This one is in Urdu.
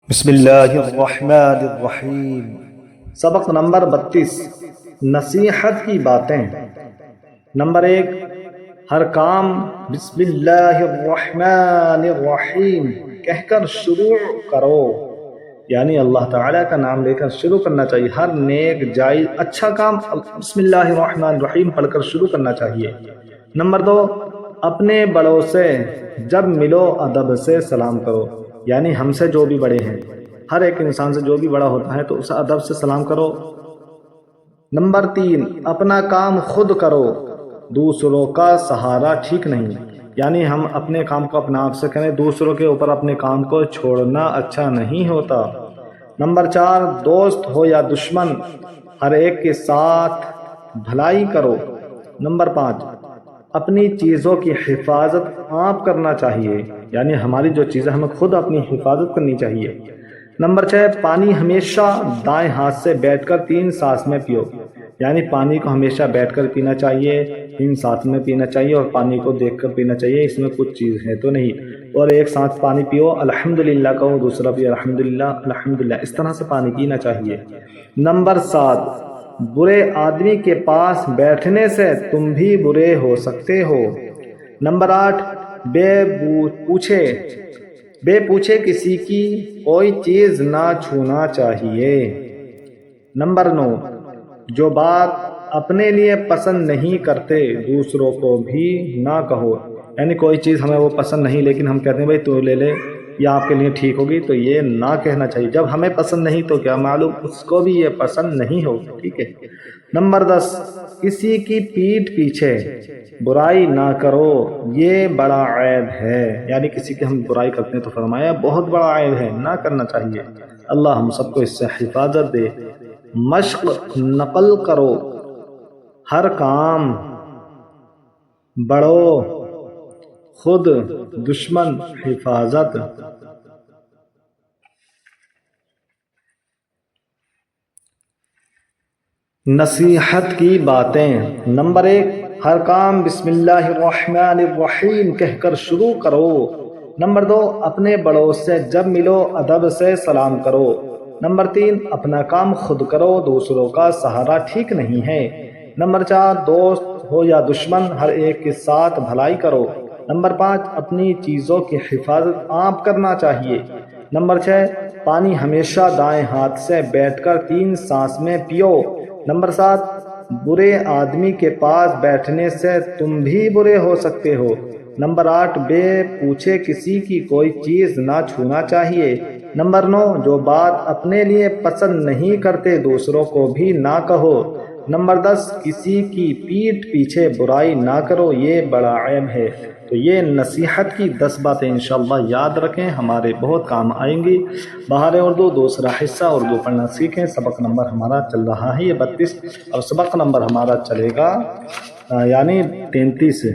بسم اللہ الرحمن الرحیم۔ سبق نمبر 32، نصیحت کی باتیں۔ نمبر 1، ہر کام بسم اللہ الرحمن الرحیم کہہ کر شروع کرو، یعنی اللہ تعالیٰ کا نام لے کر شروع کرنا چاہیے۔ ہر نیک جائز اچھا کام بسم اللہ الرحمن الرحیم پڑھ کر شروع کرنا چاہیے۔ نمبر 2، اپنے بڑوں سے جب ملو ادب سے سلام کرو، یعنی ہم سے جو بھی بڑے ہیں، ہر ایک انسان سے جو بھی بڑا ہوتا ہے تو اسے ادب سے سلام کرو۔ نمبر 3، اپنا کام خود کرو، دوسروں کا سہارا ٹھیک نہیں، یعنی ہم اپنے کام کو اپنا آپ سے کریں، دوسروں کے اوپر اپنے کام کو چھوڑنا اچھا نہیں ہوتا۔ نمبر 4، دوست ہو یا دشمن ہر ایک کے ساتھ بھلائی کرو۔ نمبر 5، اپنی چیزوں کی حفاظت آپ کرنا چاہیے، یعنی ہماری جو چیزیں ہمیں خود اپنی حفاظت کرنی چاہیے۔ نمبر 6، پانی ہمیشہ دائیں ہاتھ سے بیٹھ کر 3 سانس میں پیو، یعنی پانی کو ہمیشہ بیٹھ کر پینا چاہیے، 3 سانس میں پینا چاہیے، اور پانی کو دیکھ کر پینا چاہیے، اس میں کچھ چیز ہے تو نہیں۔ اور ایک سانس پانی پیو الحمدللہ کہو، دوسرا پیو الحمدللہ الحمدللہ، اس طرح سے پانی پینا چاہیے۔ نمبر 7، برے آدمی کے پاس بیٹھنے سے تم بھی برے ہو سکتے ہو۔ نمبر 8، بے پوچھے کسی کی کوئی چیز نہ چھونا چاہیے۔ نمبر 9، جو بات اپنے لیے پسند نہیں کرتے دوسروں کو بھی نہ کہو، یعنی کوئی چیز ہمیں وہ پسند نہیں لیکن ہم کہتے ہیں بھائی تو لے لے، یا آپ کے لیے ٹھیک ہوگی، تو یہ نہ کہنا چاہیے۔ جب ہمیں پسند نہیں تو کیا معلوم اس کو بھی یہ پسند نہیں ہوگی، ٹھیک ہے۔ نمبر 10، کسی کی پیٹھ پیچھے برائی نہ کرو، یہ بڑا عیب ہے، یعنی کسی کی ہم برائی کرتے ہیں تو فرمایا بہت بڑا عیب ہے، نہ کرنا چاہیے۔ اللہ ہم سب کو اس سے حفاظت دے۔ مشق نقل کرو، ہر کام بڑو خود دشمن حفاظت۔ نصیحت کی باتیں۔ نمبر 1، ہر کام بسم اللہ الرحمن الرحیم کہہ کر شروع کرو۔ نمبر 2، اپنے بڑوں سے جب ملو ادب سے سلام کرو۔ نمبر 3، اپنا کام خود کرو، دوسروں کا سہارا ٹھیک نہیں ہے۔ نمبر 4، دوست ہو یا دشمن ہر ایک کے ساتھ بھلائی کرو۔ نمبر 5، اپنی چیزوں کی حفاظت آپ کرنا چاہیے۔ نمبر 6، پانی ہمیشہ دائیں ہاتھ سے بیٹھ کر 3 سانس میں پیو۔ نمبر 7، برے آدمی کے پاس بیٹھنے سے تم بھی برے ہو سکتے ہو۔ نمبر 8، بے پوچھے کسی کی کوئی چیز نہ چھونا چاہیے۔ نمبر 9، جو بات اپنے لیے پسند نہیں کرتے دوسروں کو بھی نہ کہو۔ نمبر 10، کسی کی پیٹھ پیچھے برائی نہ کرو، یہ بڑا عیب ہے۔ تو یہ نصیحت کی 10 باتیں انشاءاللہ یاد رکھیں، ہمارے بہت کام آئیں گی۔ بہار اردو دوسرا حصہ اردو پڑھنا سیکھیں۔ سبق نمبر ہمارا چل رہا ہے یہ 32، اور سبق نمبر ہمارا چلے گا یعنی 33 سے۔